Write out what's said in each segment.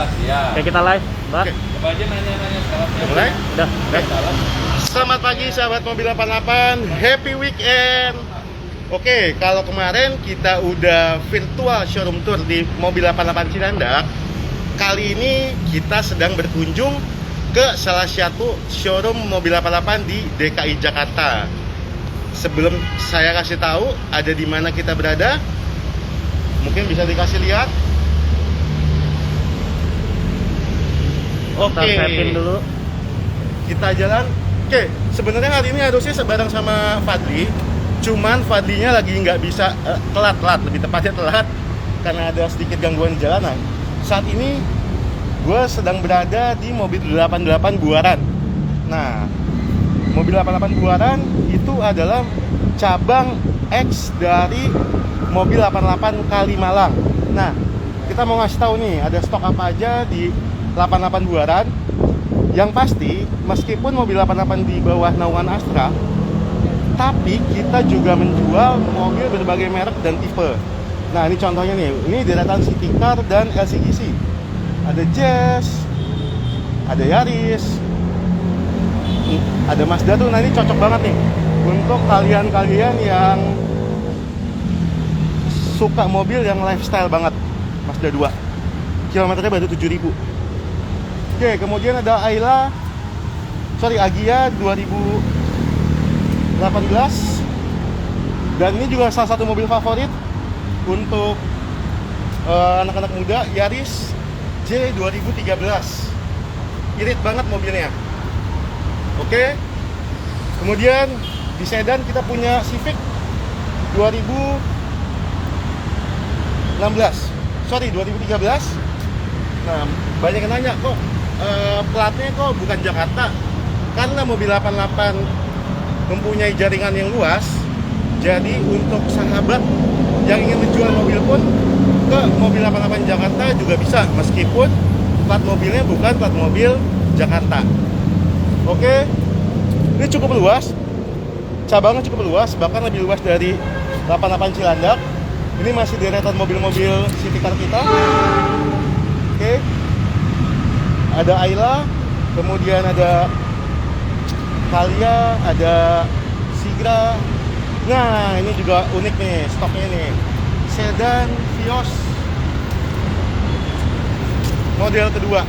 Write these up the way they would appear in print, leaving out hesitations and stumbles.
Siap. Oke, kita live, Mbak. Oke. Coba aja nanya-nanya salapnya. Mulai? Udah. Salam. Selamat pagi sahabat Mobil 88, happy weekend. Oke, kalau kemarin kita udah virtual showroom tour di Mobil 88 Cilandak, kali ini kita sedang berkunjung ke salah satu showroom Mobil 88 di DKI Jakarta. Sebelum saya kasih tahu ada di mana kita berada, mungkin bisa dikasih lihat. Kita Oke, setting dulu. kita jalan. Oke, sebenarnya hari ini harusnya sebareng sama Fadli, cuman Fadlinya lagi nggak bisa, telat, lebih tepatnya telat karena ada sedikit gangguan di jalanan. Saat ini gue sedang berada di mobil 88 Buaran. Nah, mobil 88 Buaran itu adalah cabang X dari mobil 88 Kalimalang. Nah, kita mau ngasih tahu nih ada stok apa aja di 88 Buaran. Yang pasti, meskipun mobil 88 di bawah naungan Astra, tapi kita juga menjual mobil berbagai merek dan tipe. Nah, ini contohnya nih, ini deretan City Car dan LCGC. Ada Jazz, ada Yaris, ada Mazda tuh. Nah, ini cocok banget nih untuk kalian-kalian yang suka mobil yang lifestyle banget. Mazda 2, kilometernya baru 7.000. Oke, kemudian ada Agya 2018. Dan ini juga salah satu mobil favorit untuk anak-anak muda, Yaris J 2013. Irit banget mobilnya. Oke. Kemudian di sedan kita punya Civic 2013. Nah, banyak yang nanya kok platnya kok bukan Jakarta. Karena mobil 88 mempunyai jaringan yang luas, jadi untuk sahabat yang ingin menjual mobil pun ke mobil 88 Jakarta juga bisa, meskipun plat mobilnya bukan plat mobil Jakarta. Oke, ini cukup luas, cabangnya cukup luas, bahkan lebih luas dari 88 Cilandak. Ini masih deretan mobil-mobil City Car kita. Oke, ada Ayla, kemudian ada Kalia, ada Sigra. Nah, ini juga unik nih stoknya nih, sedan Vios model kedua.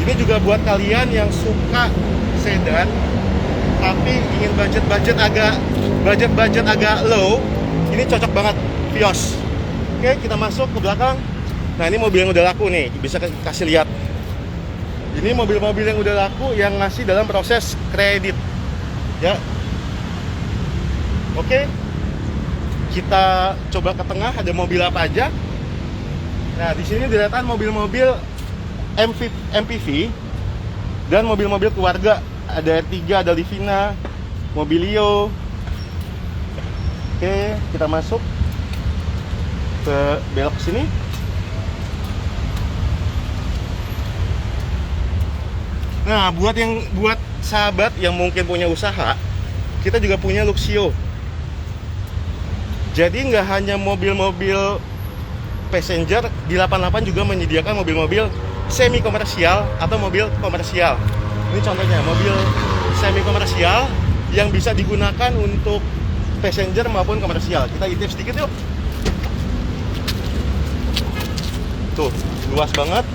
Ini juga buat kalian yang suka sedan tapi ingin budget agak low, ini cocok banget Vios. Oke, kita masuk ke belakang. Nah, ini mobil yang udah laku nih, bisa kasih lihat. Ini mobil-mobil yang udah laku yang masih dalam proses kredit, ya. Oke, kita coba ke tengah, ada mobil apa aja. Nah, di sini deretan mobil-mobil MPV dan mobil-mobil keluarga. Ada R3, ada Livina, Mobilio. Oke, kita masuk ke belok sini. Nah, buat sahabat yang mungkin punya usaha, kita juga punya Luxio. Jadi nggak hanya mobil-mobil passenger, di 88 juga menyediakan mobil-mobil semi komersial atau mobil komersial. Ini contohnya mobil semi komersial yang bisa digunakan untuk passenger maupun komersial. Kita intip sedikit yuk. Tuh, luas banget,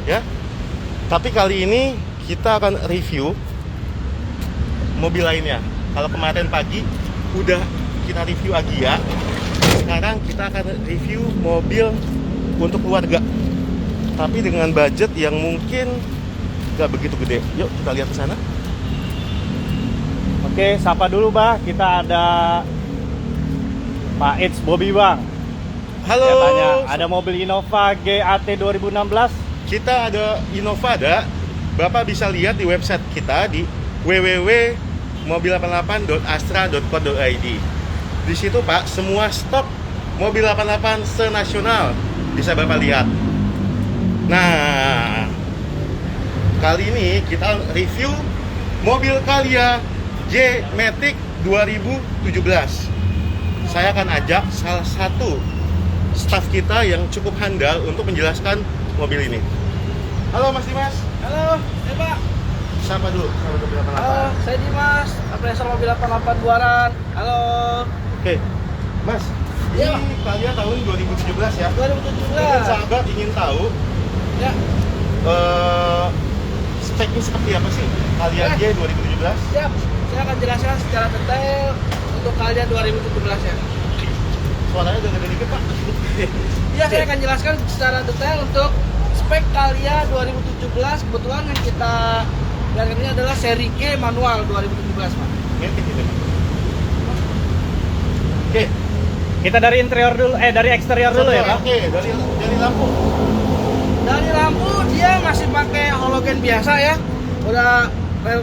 ya. Tapi kali ini kita akan review mobil lainnya. Kalau kemarin pagi udah kita review Agya, sekarang kita akan review mobil untuk keluarga, tapi dengan budget yang mungkin gak begitu gede. Yuk kita lihat ke sana. Oke, sapa dulu, Bah. Kita ada Pak It's Bobby, Bang. Halo. Saya tanya, ada mobil Innova GAT 2016? Kita ada Innova, ada. Bapak bisa lihat di website kita di www.mobil88.astra.co.id. Di situ, Pak, semua stok mobil 88 senasional bisa Bapak lihat. Nah, kali ini kita review mobil Kalia J-Matic 2017. Saya akan ajak salah satu staf kita yang cukup handal untuk menjelaskan mobil ini. Halo Mas Dimas. Halo, Pak. Sapa dulu, sama mobil Halo, 88. saya Dimas, appraisal mobil 88 Buaran. Halo. Oke, Mas. Iya. Ini kalian tahun 2017 ya? 2017. Mungkin sahabat ingin tahu Ya, speknya seperti apa sih kalian G 2017? siap. Saya akan jelaskan secara detail untuk kalian 2017 ya. Suaranya udah gede dikit Pak. Iya, saya akan jelaskan secara detail untuk spek Kalia 2017. Kebetulan yang kita lihat ini adalah seri G manual 2017, Pak. Ngetik gitu Pak. Oke, Kita dari interior dulu, dari eksterior dulu ya Pak. Oke, dari lampu. Dari lampu dia masih pakai halogen biasa ya. Udah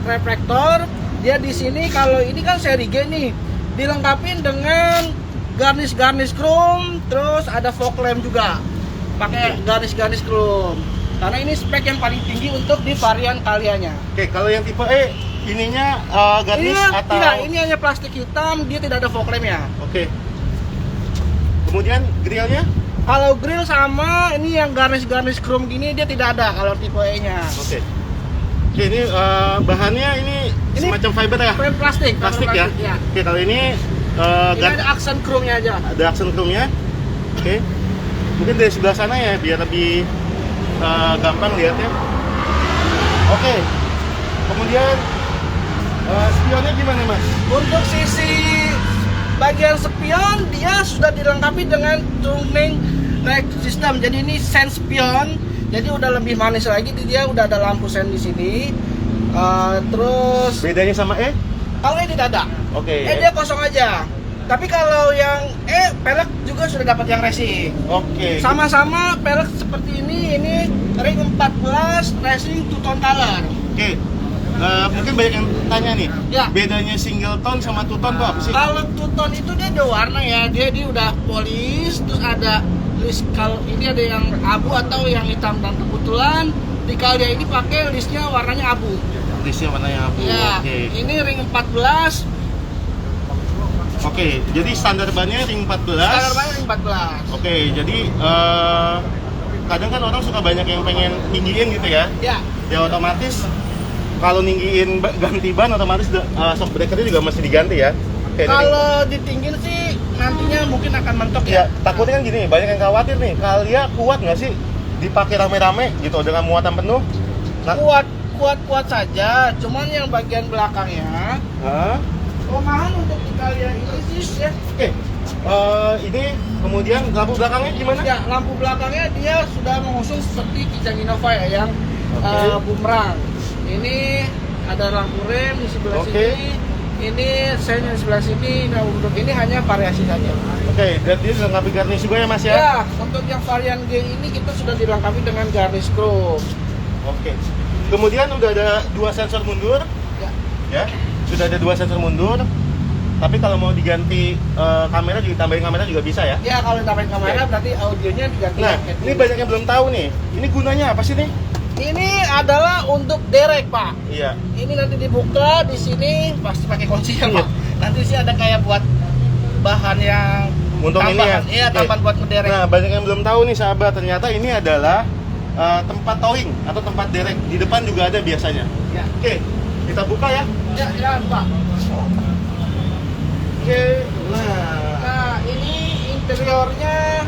reflektor. Dia di sini kalau ini kan seri G nih, dilengkapin dengan garnish chrome, terus ada fog lamp juga. Pakai garnish chrome. Karena ini spek yang paling tinggi untuk di varian Kalianya. Oke, kalau yang tipe E ininya garnish Ini atau tidak, ini hanya plastik hitam, dia tidak ada fog lamp ya. Oke. Kemudian grillnya? Kalau grill sama, ini yang garnish chrome gini dia tidak ada kalau tipe E-nya. Oke. Oke, ini bahannya ini semacam fiber ya? Frame plastik Ya? ya. Oke, kalau ini Ini ada aksen chrome-nya aja. ada aksen chrome-nya. Oke. Mungkin dari sebelah sana ya biar lebih gampang lihatnya. Oke. Kemudian spionnya gimana, Mas? Untuk sisi bagian spion dia sudah dilengkapi dengan tuning rack system. Jadi ini sense spion. Jadi udah lebih manis lagi, dia udah ada lampu sen di sini. Terus Bedanya sama E? kalau ini tidak ada. Oke. Dia kosong aja. Tapi kalau yang pelek juga sudah dapat yang racing. Oke. Sama-sama pelek seperti ini ring 14 racing two tone color. Oke. Mungkin banyak yang tanya nih. Ya. Bedanya single tone sama two tone tuh apa sih? Kalau two tone itu dia ada warna ya, dia udah polis, terus ada list. Kalau ini ada yang abu atau yang hitam, dan kebetulan di Kalia ini pakai listnya warnanya abu. Listnya warnanya abu. Ya, Oke. ini ring 14. Oke, jadi standar bannya ring 14. Standar bannya ring 14. Oke, jadi kadang kan orang suka banyak yang pengen ninggiin gitu ya. Ya, Ya otomatis kalau ninggiin ganti ban otomatis shock breakernya juga mesti diganti ya. Oke, kalau ditinggin sih nantinya mungkin akan mentok ya ya. takutnya kan gini, banyak yang khawatir nih, Kalia kuat nggak sih dipakai rame-rame gitu dengan muatan penuh? Nah, Kuat saja, cuman yang bagian belakangnya hah? kelemahan untuk di Kalia ini sih ya. Oke, ini kemudian lampu belakangnya gimana? Ya, lampu belakangnya dia sudah mengusung seperti Kijang Innova ya, yang bumerang. Ini ada lampu rem di sebelah Oke. sini. Ini sen yang sebelah sini. Nah, untuk ini hanya variasi saja. Oke, dan dia dilengkapi garnish juga ya Mas ya? Ya, untuk yang varian G ini kita sudah dilengkapi dengan garnish chrome. Oke. Kemudian udah ada 2 sensor mundur, Ya. ya. Sudah ada 2 sensor mundur. Tapi kalau mau diganti kamera, juga tambahin kamera juga bisa ya. Ya, kalau tambahin kamera berarti audionya diganti. Nah, ini banyak yang belum tahu nih. Ini gunanya apa sih nih? Ini adalah untuk derek, Pak. Iya. Ini nanti dibuka di sini pasti pakai kunci ya, Iya. Pak. Nanti sih ada kayak buat bahan yang Untuk ini ya. Iya, Oke. tambahan buat ngederek. Nah, banyak yang belum tahu nih sahabat. Ternyata ini adalah tempat towing atau tempat derek. Di depan juga ada biasanya. Ya. Oke, kita buka ya. Ya, silakan, Pak. Oke. Nah, Nah, ini interiornya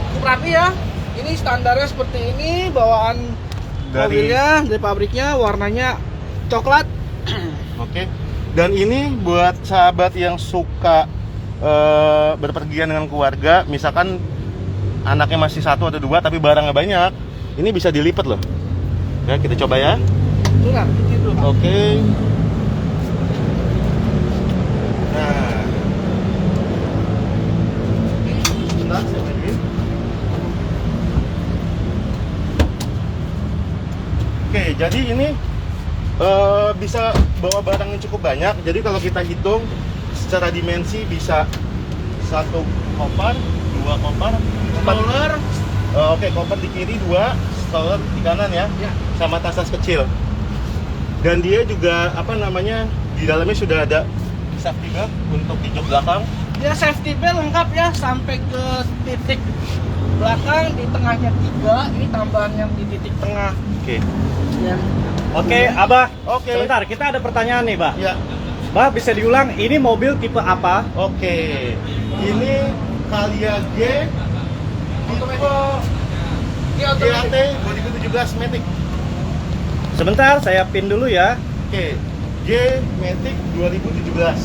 cukup rapi ya. Ini standarnya seperti ini, bawaan mobilnya dari pabriknya, warnanya coklat. oke. Dan ini buat sahabat yang suka berpergian dengan keluarga, misalkan anaknya masih 1 atau 2 tapi barangnya banyak, ini bisa dilipat loh. Ya, kita coba ya. Sudah, gitu. Oke. Nah. Sebentar, saya majuin. Oke, jadi ini bisa bawa barang yang cukup banyak. Jadi kalau kita hitung secara dimensi bisa 1 koper, 2 koper, 4 Roller. Oke, koper di kiri 2, stroller di kanan ya, Ya. sama tas kecil. Dan dia juga apa namanya, di dalamnya sudah ada safety belt untuk di jok belakang. Dia safety belt lengkap ya sampai ke titik belakang di tengahnya 3, ini tambahan yang di titik tengah. Oke. Ya. Oke, Abah. Oke. Sebentar, kita ada pertanyaan nih, Bah. Ya. Bah, bisa diulang, ini mobil tipe apa? Oke. Ini Calya G tipe GAT 2017 Matic. Sebentar, saya pin dulu ya. Oke. G Matic 2017.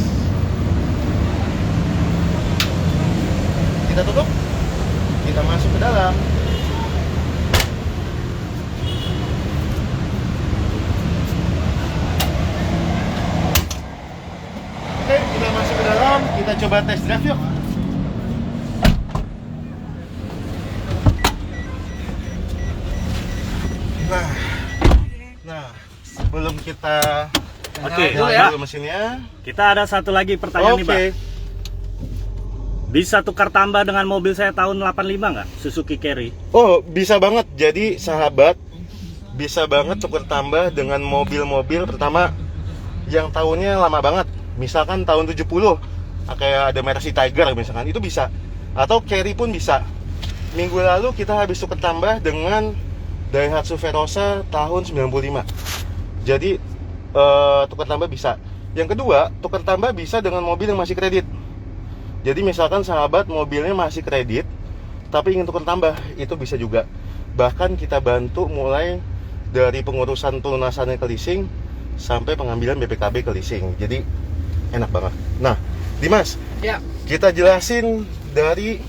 Kita tutup. Kita masuk ke dalam. Oke, kita masuk ke dalam. Kita coba test drive yuk. Nah, sebelum kita Oke, dulu nyalain ya. dulu mesinnya. Kita ada satu lagi pertanyaan nih, Bah. Oke. Bisa tukar tambah dengan mobil saya tahun 85 nggak? Suzuki Carry. Oh, bisa banget. Jadi sahabat, bisa banget tukar tambah dengan mobil-mobil pertama yang tahunnya lama banget. Misalkan tahun 70, kayak ada Mercy Tiger misalkan, itu bisa. Atau Carry pun bisa. Minggu lalu kita habis tukar tambah dengan Daihatsu Verosa tahun 95. Jadi tukar tambah bisa. Yang kedua, tukar tambah bisa dengan mobil yang masih kredit. Jadi misalkan sahabat mobilnya masih kredit tapi ingin tukar tambah, itu bisa juga. Bahkan kita bantu mulai dari pengurusan pelunasannya ke leasing sampai pengambilan BPKB ke leasing. Jadi enak banget. Nah, Dimas, Ya, kita jelasin dari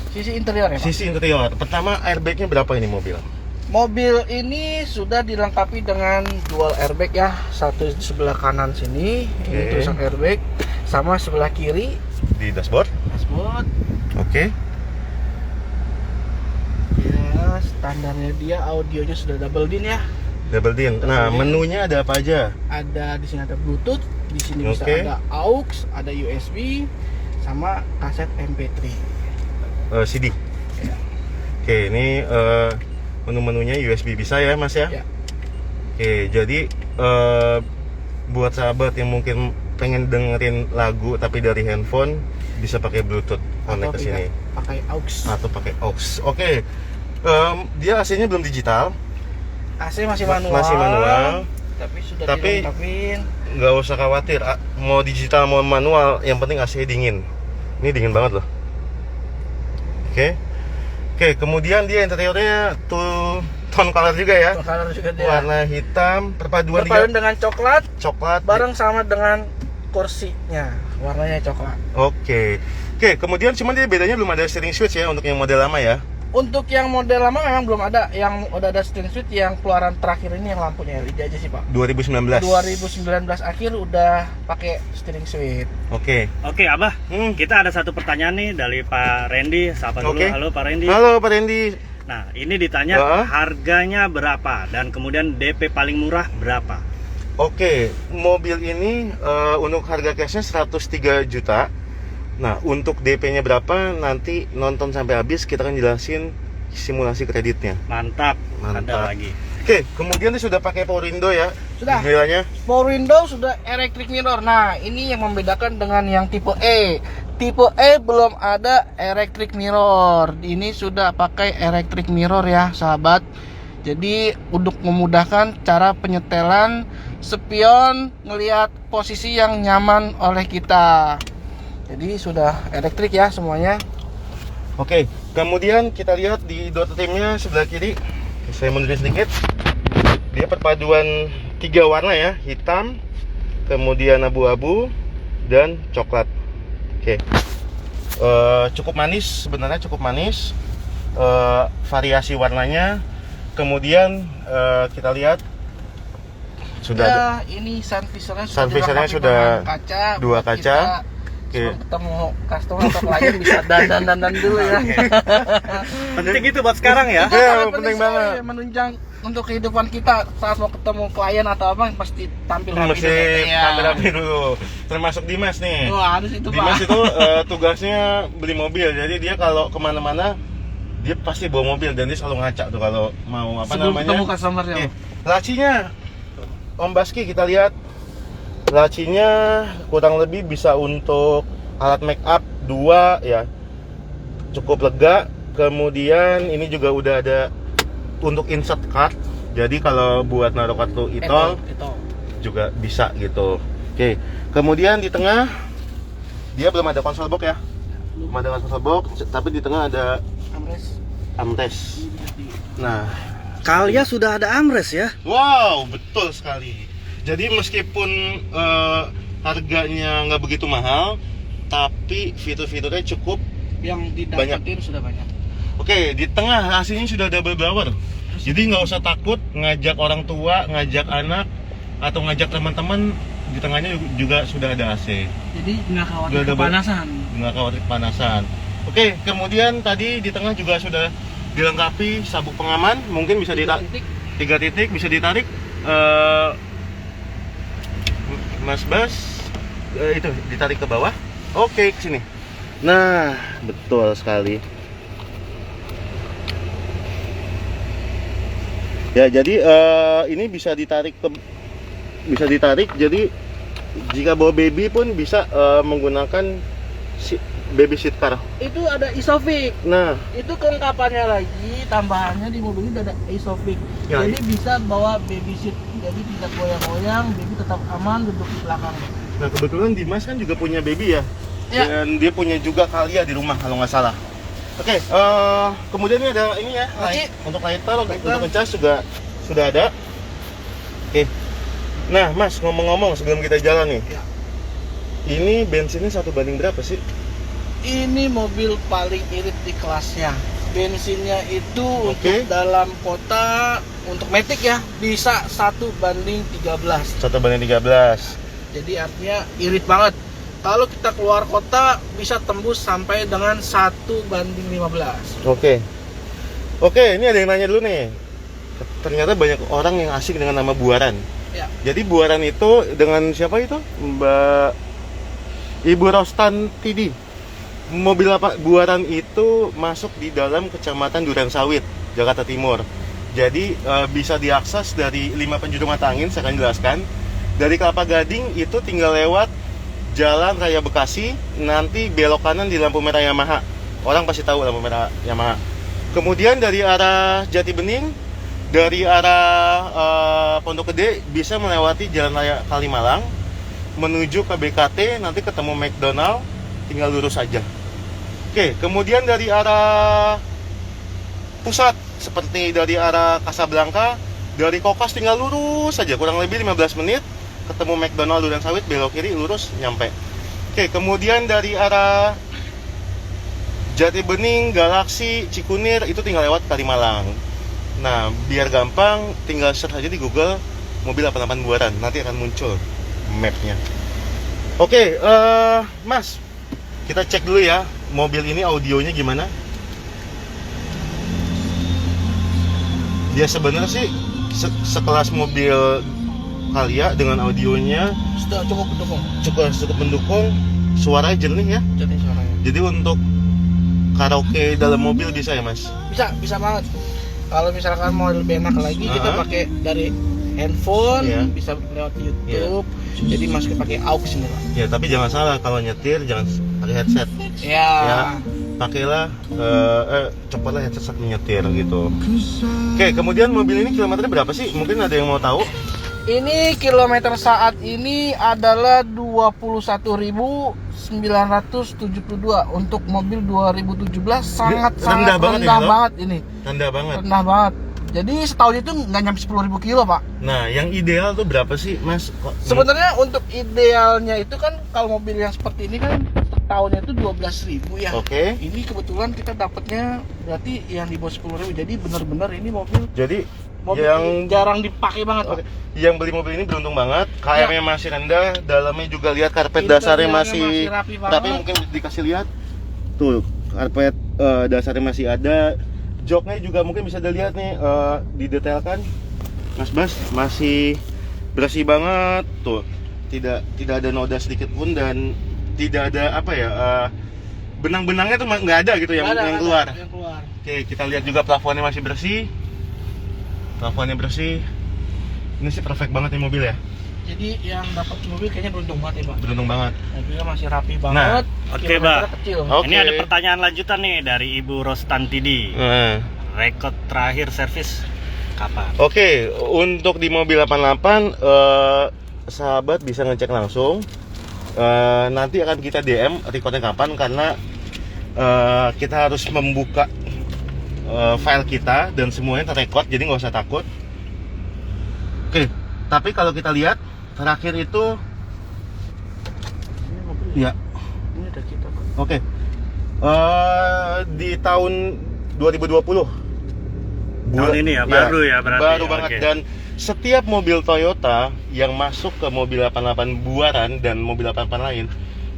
sisi interior ya, Pak. sisi interior. Pertama, airbagnya berapa ini mobil? Mobil ini sudah dilengkapi dengan dual airbag ya. Satu di sebelah kanan sini, ini Oke. tulisan airbag, sama sebelah kiri Di dashboard. dashboard. Oke. Ya, standarnya dia audionya sudah double din ya. Double din. Nah, menunya ada apa aja? Ada di sini ada Bluetooth, di sini bisa Oke. ada AUX, ada USB, sama kaset MP3. CD. Ya. Oke, ini menu-menunya USB bisa ya, Mas ya? Ya. Oke, jadi buat sahabat yang mungkin pengen dengerin lagu tapi dari handphone, bisa pakai Bluetooth connect ke sini pakai AUX. atau pakai aux. Oke. Dia AC-nya belum digital, AC masih manual. masih manual. Tapi sudah Tapi- dilengkapin. Nggak usah khawatir, mau digital mau manual, yang penting AC dingin. Ini dingin banget loh. Oke. Oke, kemudian dia interiornya tuh tone color juga ya. Color juga dia. Warna hitam, perpaduan Berpaduan dia dengan coklat, coklat. bareng sama dengan kursinya, warnanya coklat. Oke. Oke, kemudian cuman dia bedanya belum ada steering switch ya untuk yang model lama ya. Untuk yang model lama memang belum ada. Yang udah ada steering switch yang keluaran terakhir ini yang lampunya LED aja sih, Pak. 2019. 2019 akhir udah pakai steering switch. Oke. Oke, Abah. Hmm. Kita ada satu pertanyaan nih dari Pak Randy. Sapa dulu. Oke. Halo Pak Randy. Halo Pak Randy. Nah, ini ditanya harganya berapa dan kemudian DP paling murah berapa? Oke, mobil ini untuk harga cashnya 103 juta. Nah, untuk DP-nya berapa nanti nonton sampai habis, kita akan jelasin simulasi kreditnya. Mantap. Mantap. Ada lagi. Oke, kemudian dia sudah pakai power window ya. Sudah. Jendela-nya. Power window sudah electric mirror. Nah, ini yang membedakan dengan yang tipe E. Tipe E belum ada electric mirror. Ini sudah pakai electric mirror ya, sahabat. Jadi untuk memudahkan cara penyetelan, spion ngelihat posisi yang nyaman oleh kita. Jadi sudah elektrik ya semuanya. Oke, kemudian kita lihat di door trimnya sebelah kiri. Saya mundurin sedikit. Dia perpaduan 3 warna ya, hitam, kemudian abu-abu, dan coklat. Oke, cukup manis, sebenarnya cukup manis. Variasi warnanya. Kemudian kita lihat sudah ada Ini sun visornya Sun visornya dilengkapi sudah dengan kaca. 2 buat kaca. kita Oke. sebelum ketemu customer atau klien bisa dandan dulu ya. Penting itu buat sekarang ya. Iya, Sangat penting sekali banget. menunjang untuk kehidupan kita saat mau ketemu klien atau apa pasti tampil rapi mesti dulu. Iya. rapi dulu. Termasuk Dimas nih. Wah, harus itu, Dimas Pak. itu tugasnya beli mobil, jadi dia kalau kemana-mana dia pasti bawa mobil dan dia selalu ngaca tuh kalau mau apa Sebelum namanya. ketemu customer-nya. Oke. Lacinya, Om Baski kita lihat lacinya kurang lebih bisa untuk alat make up 2 ya, cukup lega. Kemudian ini juga udah ada untuk insert card. Jadi kalau buat naruh kartu e-tol juga bisa gitu. Oke. Kemudian di tengah dia belum ada konsol box ya. Belum ada konsol box, tapi di tengah ada armrest. Nah, Calya sudah ada armrest ya? wow, betul sekali. Jadi meskipun harganya nggak begitu mahal, tapi fitur-fiturnya cukup yang didapetin sudah banyak. Oke, di tengah AC-nya sudah double blower. Jadi nggak usah takut ngajak orang tua, ngajak anak, atau ngajak teman-teman. Di tengahnya juga sudah ada AC. Jadi nggak khawatir kepanasan. Nggak khawatir kepanasan. Oke, kemudian tadi di tengah juga sudah dilengkapi sabuk pengaman. Mungkin bisa ditarik 3 titik, bisa ditarik. Mas Bas, itu ditarik ke bawah. Oke, ke sini. Nah, betul sekali. Ya, jadi ini bisa ditarik jadi jika bawa baby pun bisa menggunakan baby seat car. Itu ada Isofix. Nah, itu kelengkapannya lagi, tambahannya di mobil ini ada Isofix. Ya, jadi bisa bawa baby seat, jadi tidak goyang-goyang, baby tetap aman duduk di belakang. Nah, kebetulan Dimas kan juga punya baby ya, ya. Dan dia punya juga Calya di rumah kalau nggak salah. Oke, kemudian ini ada ini ya, untuk lighter, untuk ngecas juga sudah ada. Oke. Nah, Mas, ngomong-ngomong sebelum kita jalan nih, ya. Ini bensinnya 1 banding berapa sih? Ini mobil paling irit di kelasnya. Bensinnya itu untuk dalam kota, untuk Matic ya, bisa 1:13. 1:13. Jadi artinya irit banget. Kalau kita keluar kota bisa tembus sampai dengan 1:15. Oke, ini ada yang nanya dulu nih. Ternyata banyak orang yang asik dengan nama Buaran. Ya. Jadi Buaran itu dengan siapa itu? Mbak Ibu Rostan Tidi. Mobil apa? Buaran itu masuk di dalam Kecamatan Durensawit, Jakarta Timur. Jadi bisa diakses dari 5 penjuru mata angin, saya akan jelaskan. Dari Kelapa Gading itu tinggal lewat Jalan Raya Bekasi, nanti belok kanan di lampu merah Yamaha. Orang pasti tahu lampu merah Yamaha. Kemudian dari arah Jati Bening, dari arah Pondok Gede bisa melewati Jalan Raya Kalimalang menuju ke BKT, nanti ketemu McDonald, tinggal lurus saja. Oke, kemudian dari arah pusat seperti dari arah Kasablanka, dari Kokas tinggal lurus saja, kurang lebih 15 menit ketemu McDonald Durensawit, belok kiri lurus nyampe. Oke, kemudian dari arah Jati Bening, Galaksi, Cikunir itu tinggal lewat Kalimalang. Nah, biar gampang tinggal search aja di Google mobil 88 Buaran, nanti akan muncul mapnya. Oke, Mas, kita cek dulu ya mobil ini audionya gimana. Dia sebenarnya sih sekelas mobil Calya dengan audionya Sudah cukup mendukung. Cukup mendukung, suaranya jernih ya. Jadi suaranya. Jadi untuk karaoke dalam mobil bisa ya, Mas? Bisa banget. Kalau misalkan mau lebih enak lagi, kita pakai dari handphone, bisa lewat YouTube. Jadi masuk pakai aux ini lah. Ya, tapi jangan salah kalau nyetir jangan pakai headset. Ya. Pakailah copotlah headset saat menyetir gitu. Oke, kemudian mobil ini kilometernya berapa sih? Mungkin ada yang mau tahu. Ini kilometer saat ini adalah 21.972 untuk mobil 2017, sangat rendah banget ini. Rendah banget. Jadi setahun itu nggak nyampe 10.000 kilo, Pak. Nah, yang ideal tuh berapa sih, Mas? Sebenarnya untuk idealnya itu kan kalau mobil yang seperti ini kan tahunnya itu 12.000 ya. Oke. Ini kebetulan kita dapatnya berarti yang di bawah 10.000. Jadi benar-benar ini mobil yang jarang dipakai banget. Yang beli mobil ini beruntung banget. KM-nya masih rendah, dalamnya juga lihat karpet dasarnya masih rapi, mungkin dikasih lihat. Tuh, karpet dasarnya masih ada. Joknya juga mungkin bisa dilihat nih, didetailkan. Mas Bas masih bersih banget tuh. Tidak ada noda sedikit pun dan tidak ada benang-benangnya tuh nggak ada gitu yang keluar. Oke, kita lihat juga plafonnya masih bersih. Plafonnya bersih. Ini sih perfect banget nih mobil ya. Jadi yang dapat mobil kayaknya beruntung banget ya Pak. Beruntung banget. Mobilnya masih rapi banget. oke, kilometernya Pak. Kecil. Oke. Ini ada pertanyaan lanjutan nih dari Ibu Rostantidi. Rekod terakhir servis kapan? Oke, untuk di mobil 88 sahabat bisa ngecek langsung. Nanti akan kita DM recordnya kapan karena kita harus membuka file kita dan semuanya terrekod, jadi nggak usah takut. Oke, tapi kalau kita lihat terakhir itu Ini mobil. ya, Ini ada kita Pak. oke. Di tahun 2020. Tahun ini ya, baru ya berarti. Baru ya, banget. oke. Dan setiap mobil Toyota yang masuk ke mobil 88 buaran dan mobil 88 lain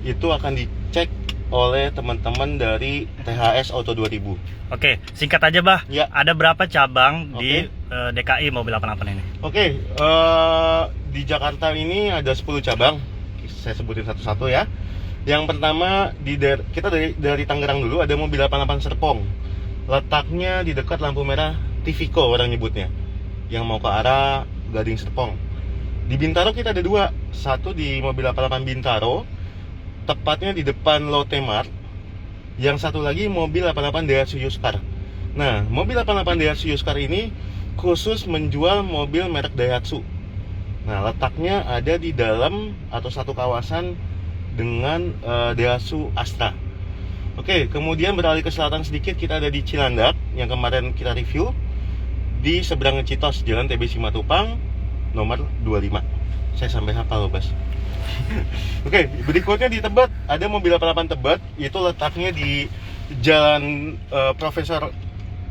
itu akan dicek oleh teman-teman dari THS Auto 2000. Oke, singkat aja Bah. Ya. Ada berapa cabang di Oke. DKI mobil 88 ini? Oke, di Jakarta ini ada 10 cabang. Saya sebutin satu-satu ya. Yang pertama kita dari Tangerang dulu, ada mobil 88 Serpong. Letaknya di dekat lampu merah Tivico orang nyebutnya, yang mau ke arah Gading Serpong. Di Bintaro kita ada 2. Satu di mobil 88 Bintaro, tepatnya di depan Lotte Mart. Yang satu lagi mobil 88 Daihatsu Yuskar. Nah, mobil 88 Daihatsu Yuskar ini khusus menjual mobil merek Daihatsu. Nah, letaknya ada di dalam atau satu kawasan dengan Daihatsu Astra. Oke, kemudian beralih ke selatan sedikit, kita ada di Cilandak yang kemarin kita review, di seberang Citos, Jalan TB Simatupang, nomor 25. Saya sampai hafal loh, Bas. Oke, berikutnya di Tebet ada mobil 88 Tebet, itu letaknya di Jalan Profesor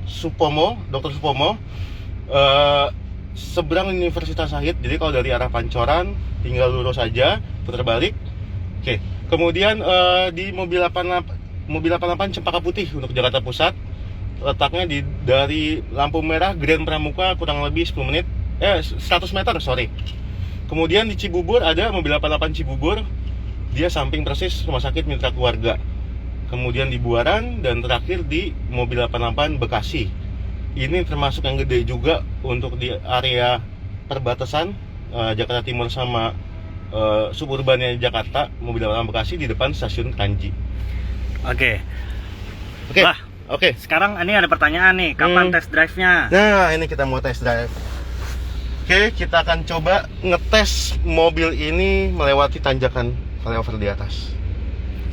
Supomo, Dr. Supomo, seberang Universitas Syahid. Jadi kalau dari arah Pancoran tinggal lurus saja, putar balik. Oke, kemudian di mobil 88 Cempaka Putih untuk Jakarta Pusat, letaknya dari lampu merah Grand Pramuka kurang lebih 100 meter, sorry. Kemudian di Cibubur ada mobil 88 Cibubur, dia samping persis Rumah Sakit Mitra Keluarga. Kemudian di Buaran, dan terakhir di mobil 88 Bekasi. Ini termasuk yang gede juga untuk di area perbatasan Jakarta Timur sama suburbannya Jakarta. Mobil 88 Bekasi di depan stasiun Kanji. Oke. Bah, oke. Sekarang ini ada pertanyaan nih, kapan test drive-nya? Nah, ini kita mau test drive. Oke, kita akan coba ngetes mobil ini melewati tanjakan flyover di atas.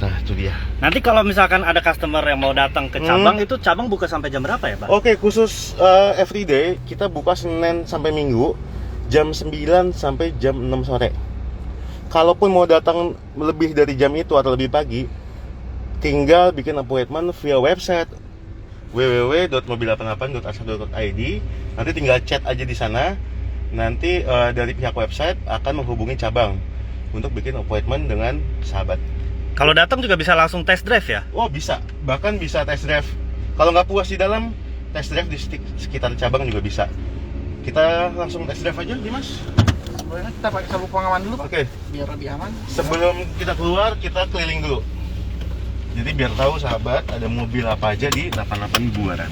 Nah, itu dia. Nanti kalau misalkan ada customer yang mau datang ke cabang, itu cabang buka sampai jam berapa ya, Pak? Oke, khusus everyday kita buka Senin sampai Minggu jam 9 sampai jam 6 sore. Kalaupun mau datang lebih dari jam itu atau lebih pagi, tinggal bikin appointment via website www.mobil88.astra.id. Nanti tinggal chat aja di sana. Nanti dari pihak website akan menghubungi cabang untuk bikin appointment dengan sahabat. Kalau datang juga bisa langsung test drive ya? Oh, bisa. Bahkan bisa test drive. Kalau nggak puas di dalam, test drive di sekitar cabang juga bisa. Kita langsung test drive aja, Dimas. Boleh, kita pakai sabuk pengaman dulu Pak. Oke. Biar lebih aman. Sebelum kita keluar, kita keliling dulu. Jadi biar tahu sahabat ada mobil apa aja di 88 Buaran.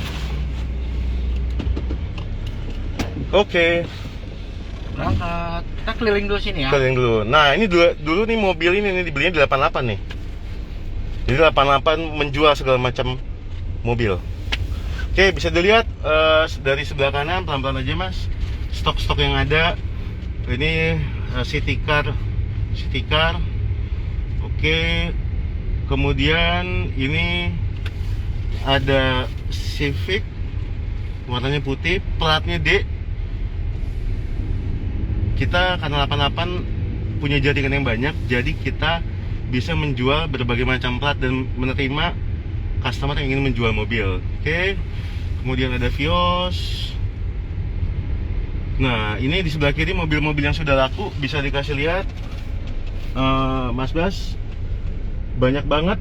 Oke. Berangkat. Kita keliling dulu sini ya. Keliling dulu. Nah, ini dulu nih mobil ini dibelinya di 88 nih. Jadi 88 menjual segala macam mobil. Oke, bisa dilihat dari sebelah kanan, pelan-pelan aja Mas. Stok-stok yang ada. Ini City Car. Oke. Kemudian ini ada Civic, warnanya putih, platnya D. Kita karena 88 punya jaringan yang banyak, jadi kita bisa menjual berbagai macam plat dan menerima customer yang ingin menjual mobil. Oke. Kemudian ada Vios. Nah, ini di sebelah kiri mobil-mobil yang sudah laku, bisa dikasih lihat, Mas Bas. Banyak banget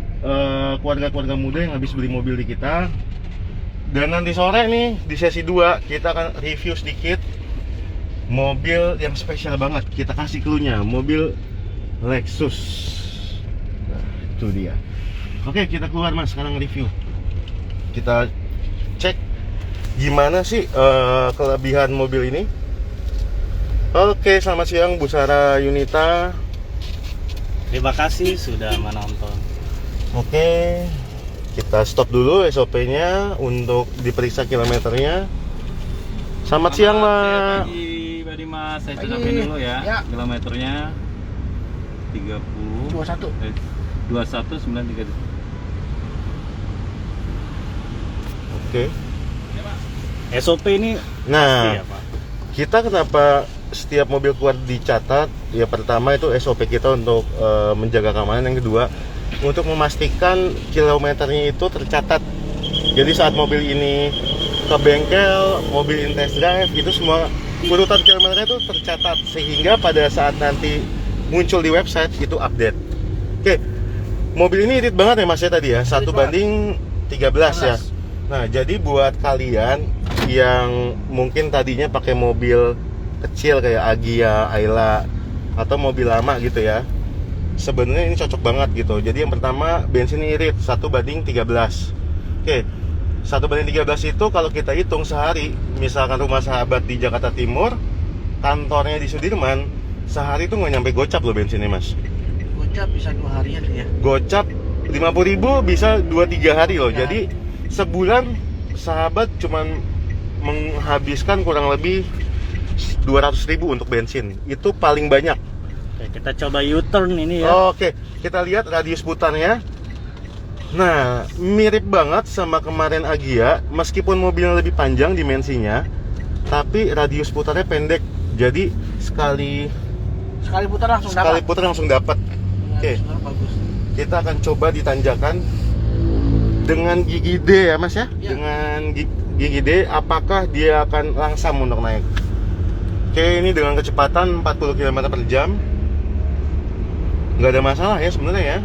keluarga-keluarga muda yang habis beli mobil di kita. Dan nanti sore nih di sesi 2 kita akan review sedikit mobil yang spesial banget. Kita kasih clue-nya, mobil Lexus. Nah, itu dia. Oke, kita keluar Mas, sekarang review. Kita cek gimana sih kelebihan mobil ini. Oke, selamat siang Bu Sarah Yunita. Terima kasih sudah menonton. Oke, kita stop dulu SOP-nya untuk diperiksa kilometernya. Selamat siang, Mbak. Pagi, Pak Dimas. Saya Pagi. cocokin dulu ya. Ya. Kilometernya 21. 21930. Oke. SOP ini Nah, iya, Pak. kita kenapa setiap mobil keluar dicatat? Ya pertama itu SOP kita untuk menjaga keamanan. Yang kedua, untuk memastikan kilometernya itu tercatat. Jadi saat mobil ini ke bengkel, mobil in test drive, itu semua urutan kilometernya itu tercatat sehingga pada saat nanti muncul di website itu update. Oke, mobil ini irit banget ya Mas ya tadi ya, 1:13 ya. Nah, jadi buat kalian yang mungkin tadinya pakai mobil kecil kayak Agya, Ayla, atau mobil lama gitu ya, sebenarnya ini cocok banget gitu. Jadi yang pertama, bensin irit 1:13. Oke, 1:13 itu kalau kita hitung sehari, misalkan rumah sahabat di Jakarta Timur, kantornya di Sudirman, sehari itu nggak nyampe gocap loh bensinnya Mas. Gocap bisa 2 harian ya. Gocap 50.000 bisa 2-3 hari loh. Ya. Jadi sebulan sahabat cuman menghabiskan kurang lebih 200.000 untuk bensin. Itu paling banyak. Oke, kita coba U-turn ini ya. Oke, kita lihat radius putarnya. Nah, mirip banget sama kemarin Agya, meskipun mobilnya lebih panjang dimensinya, tapi radius putarnya pendek. Jadi sekali Putar langsung dapat. putar langsung dapat. Oke. Bagus. Kita akan coba ditanjakan dengan gigi D ya Mas ya? Ya. Dengan gigi D, apakah dia akan langsam untuk naik? Oke, ini dengan kecepatan 40 km/jam, nggak ada masalah ya sebenarnya ya.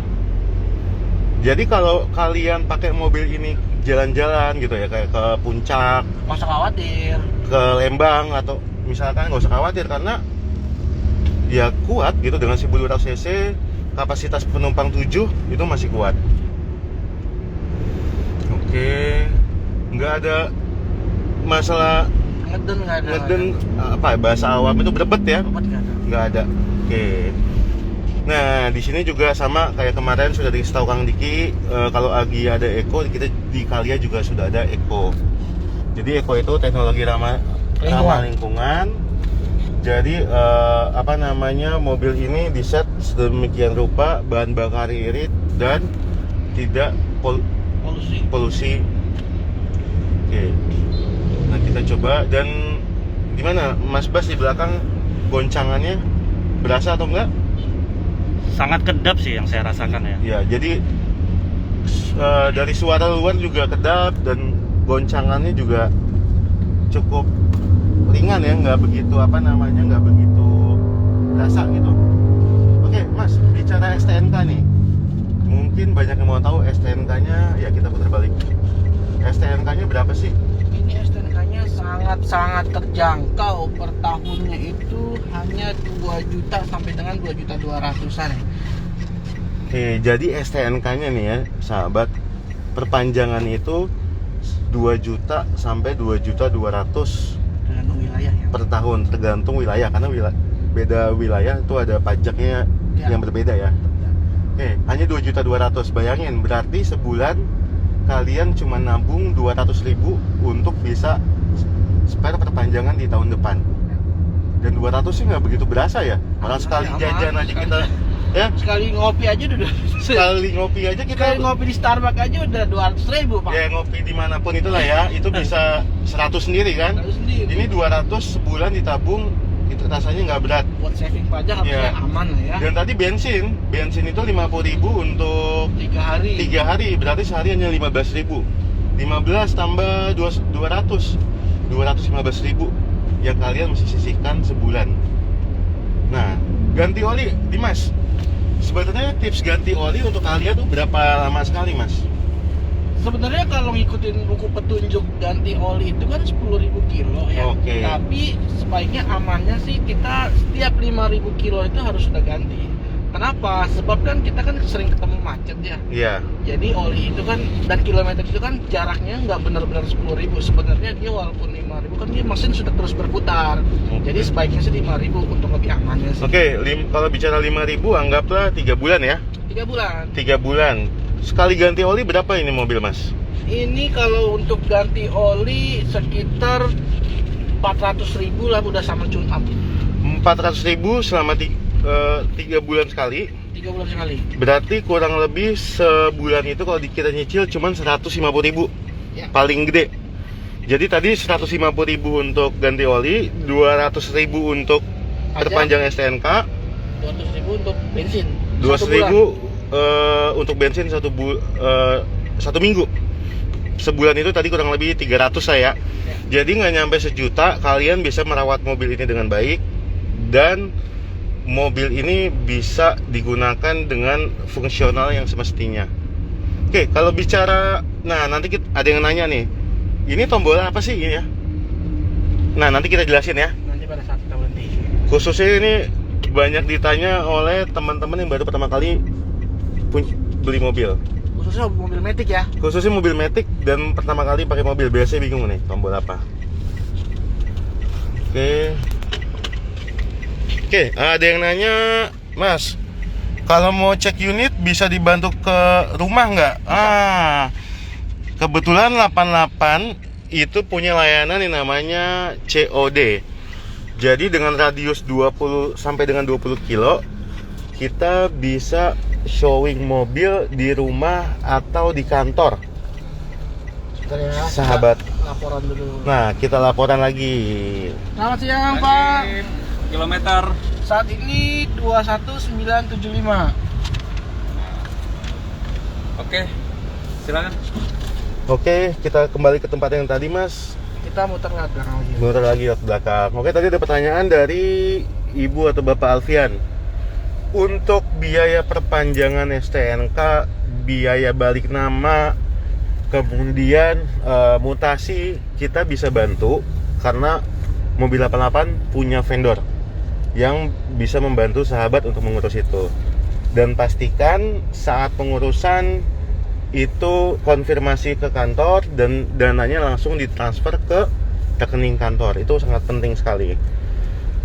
Jadi kalau kalian pakai mobil ini jalan-jalan gitu ya, kayak ke Puncak, Nggak usah khawatir. ke Lembang, atau misalkan, nggak usah khawatir karena ya kuat gitu dengan 1200 cc, kapasitas penumpang 7 itu masih kuat. Oke, nggak ada masalah Ngeden nggak ada. ngeden, apa bahasa awam itu berebet ya, Obat nggak ada. nggak ada. Oke. Nah, di sini juga sama kayak kemarin sudah dikasih tahu Kang Diki, kalau Agya ada Eco, kita di Calya juga sudah ada Eco. Jadi Eco itu teknologi ramah lingkungan. Jadi apa namanya, mobil ini diset sedemikian rupa, bahan bakar irit dan tidak polusi. Oke. Nah, kita coba. Dan gimana Mas Bas di belakang, goncangannya berasa atau enggak? Sangat kedap sih yang saya rasakan ya. Ya, jadi dari suara luar juga kedap dan goncangannya juga cukup ringan ya, nggak begitu nggak begitu berasa gitu. Oke, Mas, bicara STNK nih, mungkin banyak yang mau tahu STNK-nya. Ya, kita putar balik. STNK-nya berapa sih? Ini STNK-nya sangat terjangkau. Per tahunnya itu hanya 2 juta sampai dengan 2.200.000-an. Oke, jadi STNK-nya nih ya, sahabat, perpanjangan itu 2 juta sampai 2.200.000 Tergantung wilayah ya. per tahun, tergantung wilayah, karena beda wilayah itu ada pajaknya Ya. yang berbeda ya. Oke, hanya 2.200.000. Bayangin, berarti sebulan kalian cuma nabung 200.000 untuk bisa spare perpanjangan di tahun depan. Dan 200 sih nggak begitu berasa ya. Orang sekali Aman, jajan aja sekali kita ya, Sekali ngopi aja udah. sekali ngopi aja kita Sekali ngopi di Starbucks aja udah 200.000 Pak. ya, ngopi dimanapun itulah ya, itu bisa 100 sendiri kan. Harus sendiri. Ini 200 sebulan ditabung, itu rasanya nggak berat. Buat saving pajak harusnya Ya. aman lah ya. Dan tadi bensin itu 50.000 untuk 3 hari. 3 hari, berarti sehari hanya 15.000. 15 tambah 215.000 yang kalian mesti sisihkan sebulan. Nah, ganti oli, Dimas, sebenarnya tips ganti oli untuk kalian tuh berapa lama sekali, Mas? Sebenarnya kalau ngikutin buku petunjuk ganti oli itu kan 10.000 kilo ya. Oke. Tapi sebaiknya amannya sih kita setiap 5.000 kilo itu harus sudah ganti. Kenapa? Sebab kan kita kan sering ketemu macet ya. Iya. Jadi oli itu kan dan kilometer itu kan jaraknya nggak benar-benar 10.000. Sebenarnya dia walaupun 5.000 kan dia mesin sudah terus berputar. Oke. Jadi sebaiknya sih 5.000 untuk lebih amannya sih. Oke, kalau bicara 5.000 anggaplah 3 bulan ya. 3 bulan. 3 bulan. Sekali ganti oli berapa ini mobil, Mas? Ini kalau untuk ganti oli sekitar 400.000 lah udah sama tune up. 400.000 selama 3 bulan sekali. 3 bulan sekali. Berarti kurang lebih sebulan itu kalau kita nyicil cuman 150.000. Ya. Paling gede. Jadi tadi 150.000 untuk ganti oli, 200.000 untuk perpanjang STNK, 200.000 untuk bensin. 200.000 untuk bensin satu minggu. Sebulan itu tadi kurang lebih 300 saya. Jadi nggak nyampe sejuta, kalian bisa merawat mobil ini dengan baik dan mobil ini bisa digunakan dengan fungsional yang semestinya. Oke, kalau bicara, nah nanti ada yang nanya nih, ini tombol apa sih ini ya? Nah nanti kita jelasin ya. Nanti pada saat kita berhenti. Khususnya ini banyak ditanya oleh teman-teman yang baru pertama kali beli mobil. Khususnya mobil Matic ya. Khususnya mobil Matic dan pertama kali pakai mobil, biasanya bingung nih tombol apa. Oke, ada yang nanya, Mas, kalau mau cek unit bisa dibantu ke rumah nggak? Kebetulan 88 itu punya layanan yang namanya COD. Jadi dengan radius 20 sampai dengan 20 kilo kita bisa showing mobil di rumah atau di kantor. Sebentar ya. Sahabat. Laporan dulu. Nah, kita laporan lagi. Selamat siang, Pak. Kilometer. Saat ini 21975. Oke. Silakan. Oke, kita kembali ke tempat yang tadi, Mas. Kita muter ke belakang lagi. Muter lagi ke belakang. Oke, tadi ada pertanyaan dari Ibu atau Bapak Alfian. Untuk biaya perpanjangan STNK, biaya balik nama, kemudian mutasi, kita bisa bantu karena mobil 88 punya vendor yang bisa membantu sahabat untuk mengurus itu. Dan pastikan saat pengurusan itu konfirmasi ke kantor dan dananya langsung ditransfer ke rekening kantor. Itu sangat penting sekali.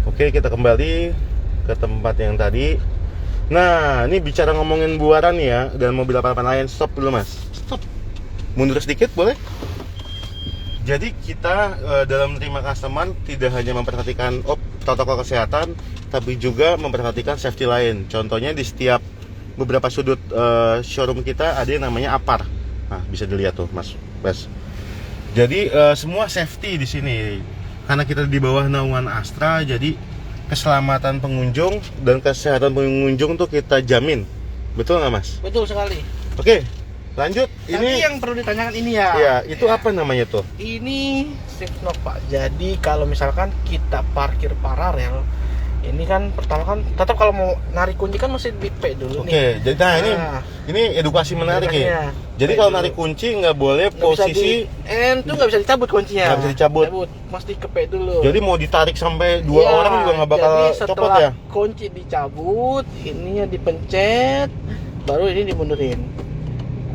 Oke, kita kembali ke tempat yang tadi. Nah, ini bicara ngomongin buaran ya, dan mobil 88 lain. Stop dulu, Mas. Stop. Mundur sedikit boleh? Jadi kita dalam menerima customer tidak hanya memperhatikan protokol kesehatan, tapi juga memperhatikan safety lain. Contohnya di setiap beberapa sudut showroom kita ada yang namanya APAR. Nah, bisa dilihat tuh, Mas. Jadi semua safety di sini. Karena kita di bawah naungan Astra, jadi keselamatan pengunjung dan kesehatan pengunjung tuh kita jamin. Betul nggak, Mas? Betul sekali. Oke, lanjut. Tapi Ini yang perlu ditanyakan ini ya. ya, itu apa namanya tuh? Ini shift knock, Pak. Jadi kalau misalkan kita parkir paralel, ini kan pertama kan tetap kalau mau narik kunci kan mesti di P dulu nih. Oke, jadi ini edukasi menarik ya. Jadi kalau narik kunci nggak boleh posisi itu nggak bisa dicabut kuncinya. Nggak bisa dicabut. Mesti ke P dulu. Jadi mau ditarik sampai dua orang juga nggak bakal jadi copot setelah ya? kunci dicabut, ininya dipencet, baru ini dimundurin.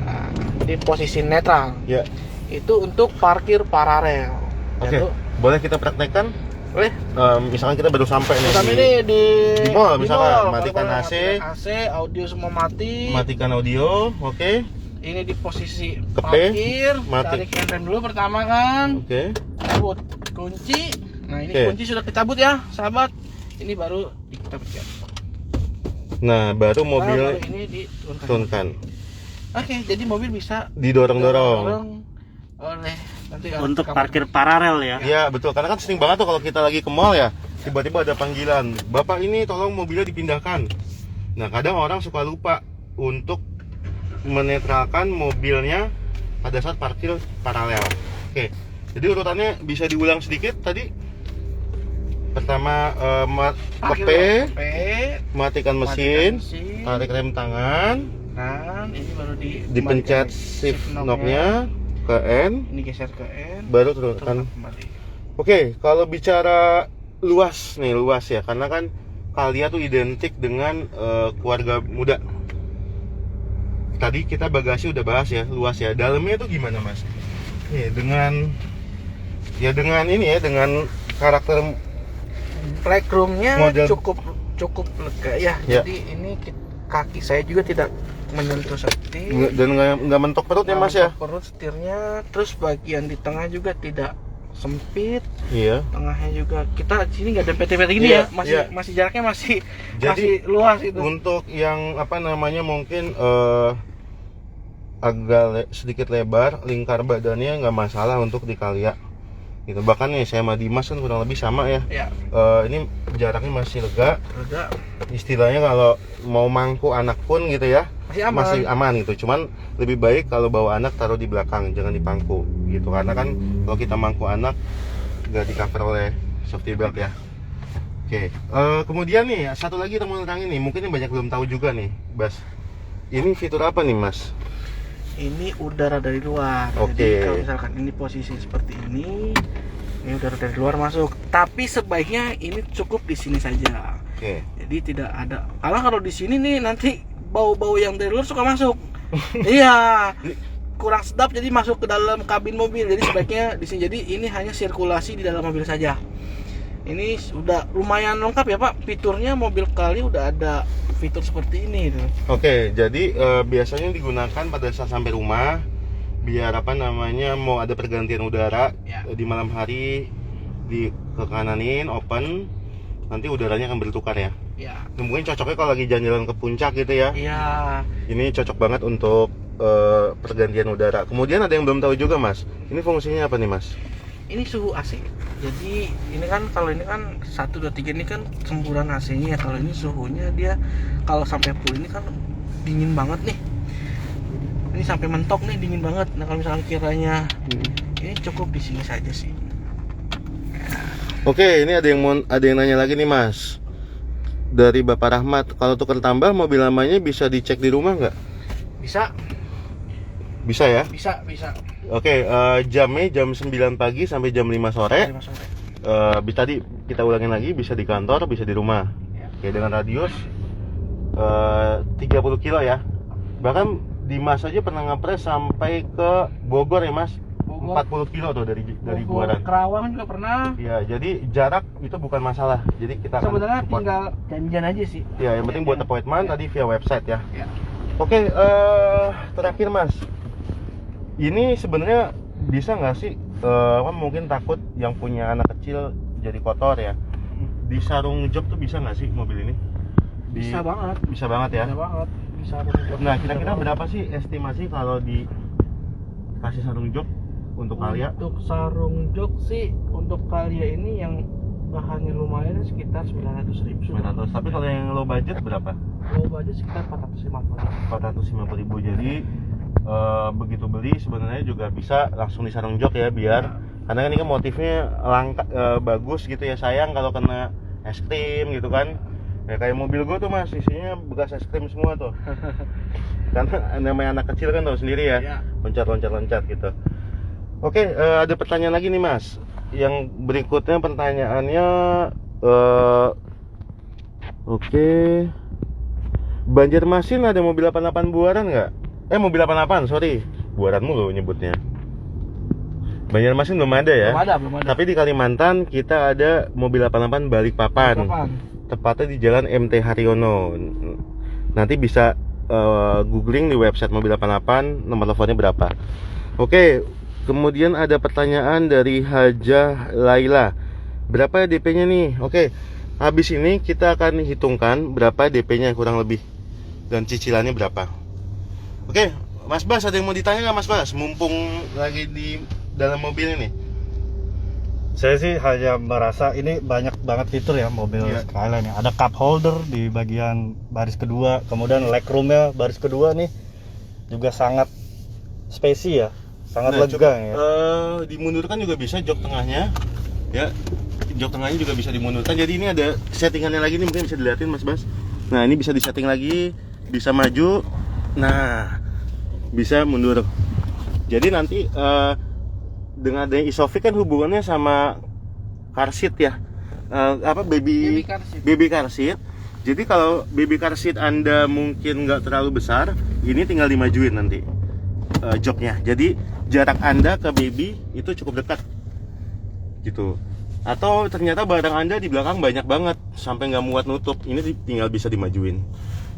Nah, di posisi netral. Ya. Itu untuk parkir paralel. Oke. Boleh kita praktekkan? Boleh. Misalkan kita baru sampai nih. Misalkan ini di mall misalkan, mall. matikan Kalau AC, audio semua mati. matikan audio, oke. Ini di posisi Ke P, parkir, mati. tarik handrem dulu pertama kan. Oke. Cabut kunci. Nah, ini Oke. kunci sudah kecabut ya, sahabat. Ini baru kita pencet. Nah, baru mobil Baru ini diturunkan. turunkan. Oke, jadi mobil bisa Didorong-dorong. oleh nanti Untuk parkir paralel ya. Iya, betul. Karena kan sering banget tuh kalau kita lagi ke mall ya, tiba-tiba ada panggilan, "Bapak ini tolong mobilnya dipindahkan." Nah, kadang orang suka lupa untuk menetralkan mobilnya pada saat parkir paralel. Oke. Jadi urutannya bisa diulang sedikit tadi. Pertama Parkir P, P, matikan mesin, mesin. tarik rem tangan, Kan, ini baru dipencet shift knob-nya ke N, Ini geser ke N. baru turunkan. Kembali. Oke, kalau bicara luas ya, karena kan Calya tuh identik dengan keluarga muda. Tadi kita bagasi udah bahas ya, luas ya. Dalamnya tuh gimana, Mas? Nih, dengan ini ya, dengan karakter Legroomnya Model- cukup lega ya. Ya. Jadi ini kaki saya juga tidak menyentuh setir. Dan nggak mentok perut ya Mas ya? Perut setirnya, terus bagian di tengah juga tidak sempit. Iya. Tengahnya juga kita di sini nggak ada PT-PT gini Iya, ya, masih iya. masih jaraknya masih Jadi, luas itu. Untuk yang apa namanya mungkin agak sedikit lebar, lingkar badannya nggak masalah untuk di Calya. Gitu. Bahkan nih saya sama Dimas kan kurang lebih sama ya. Ya, Ini jaraknya masih lega. lega, Istilahnya kalau mau mangku anak pun gitu ya, masih aman. gitu. Cuman lebih baik kalau bawa anak taruh di belakang, jangan di pangku gitu. Karena kan kalau kita mangku anak nggak di cover oleh safety belt ya. Oke. Kemudian nih satu lagi yang mau nerangin nih, mungkin yang banyak belum tahu juga nih, Bas. Ini fitur apa nih, Mas? Ini udara dari luar. Oke. Jadi kalau misalkan ini posisi seperti ini udara dari luar masuk. Tapi sebaiknya ini cukup di sini saja. Oke. Jadi tidak ada. Kalau di sini nih nanti bau-bau yang dari luar suka masuk. Iya. Kurang sedap jadi masuk ke dalam kabin mobil. Jadi sebaiknya di sini. Jadi ini hanya sirkulasi di dalam mobil saja. Ini sudah lumayan lengkap ya Pak. Fiturnya mobil kali udah ada fitur seperti ini tuh. Oke, jadi biasanya digunakan pada saat sampai rumah biar apa namanya mau ada pergantian udara Ya. di malam hari di ke kananin open nanti udaranya akan bertukar ya. Ya. Mungkin cocoknya kalau lagi jalan-jalan ke puncak gitu ya. Iya. Ini cocok banget untuk pergantian udara. Kemudian ada yang belum tahu juga Mas. Ini fungsinya apa nih Mas? Ini suhu AC. Jadi ini kan kalau ini kan 1 2 3 ini kan semburan AC-nya. Kalau ini suhunya dia kalau sampai full ini kan dingin banget nih. Ini sampai mentok nih, dingin banget. Nah, kalau misalkan kiranya ini cukup di sini saja sih. Oke, ini ada yang nanya lagi nih Mas. Dari Bapak Rahmat, kalau tukar tambah mobil lamanya bisa dicek di rumah nggak? Bisa, Bisa ya? bisa. Oke, jamnya jam 9 pagi sampai jam 5 sore. 5 sore. Tadi kita ulangin lagi, bisa di kantor, bisa di rumah. Ya. Oke, dengan radius 30 kilo ya. Bahkan Dimas aja pernah ngepres sampai ke Bogor ya Mas. Bogor. 40 kilo tuh dari Bogor, Buaran. Kerawang juga pernah. Ya, jadi jarak itu bukan masalah. Jadi kita akan Sebenarnya support. tinggal janjian aja sih. Ya, yang penting buat appointment tadi via website ya. Ya. Oke, terakhir Mas. Ini sebenarnya bisa nggak sih? Kan mungkin takut yang punya anak kecil jadi kotor ya. Di sarung jok tuh bisa nggak sih mobil ini? Bisa banget. Bisa banget ya. Bisa banget. Bisa. Nah, kira-kira berapa sih estimasi kalau dikasih sarung jok untuk Calya? Untuk sarung jok sih untuk Calya ini yang bahannya lumayan sekitar 900.000. 900. Tapi kalau yang low budget berapa? Low budget sekitar 450. 450.000. Jadi begitu beli sebenarnya juga bisa langsung disarung jok ya biar karena kan ini kan motifnya bagus gitu ya, sayang kalau kena es krim gitu kan ya, kayak mobil gue tuh Mas isinya bekas es krim semua tuh karena namanya anak kecil kan tahu sendiri ya, loncat gitu. Oke, ada pertanyaan lagi nih Mas. Yang berikutnya pertanyaannya oke. Banjarmasin ada mobil 88 Buaran nggak? Mobil 88, sorry. Buaran mulu nyebutnya. Banjarmasin belum ada ya? Belum ada. Tapi di Kalimantan kita ada mobil 88 Balikpapan. Tepatnya di Jalan MT Haryono. Nanti bisa googling di website mobil 88, nomor teleponnya berapa. Oke, kemudian ada pertanyaan dari Hajah Laila. Berapa DP-nya nih? Oke, habis ini kita akan hitungkan berapa DP-nya kurang lebih dan cicilannya berapa. Oke, Mas Bas, ada yang mau ditanya nggak Mas Bas? Mumpung lagi di dalam mobil ini. Saya sih hanya merasa ini banyak banget fitur ya mobil Calya ini. Ada cup holder di bagian baris kedua, kemudian legroomnya baris kedua nih juga sangat spacey ya, sangat lega ya. Dimundurkan juga bisa jok tengahnya, ya. Jok tengahnya juga bisa dimundurkan. Jadi ini ada settingannya lagi nih, mungkin bisa dilihatin Mas Bas. Nah, ini bisa disetting lagi, bisa maju. Nah, bisa mundur. Jadi nanti dengan adanya Isofix kan hubungannya sama car seat ya. Baby car seat. Jadi kalau baby car seat Anda mungkin nggak terlalu besar, ini tinggal dimajuin nanti joknya. Jadi jarak Anda ke baby itu cukup dekat. Gitu. Atau ternyata barang Anda di belakang banyak banget sampai nggak muat nutup, ini tinggal bisa dimajuin.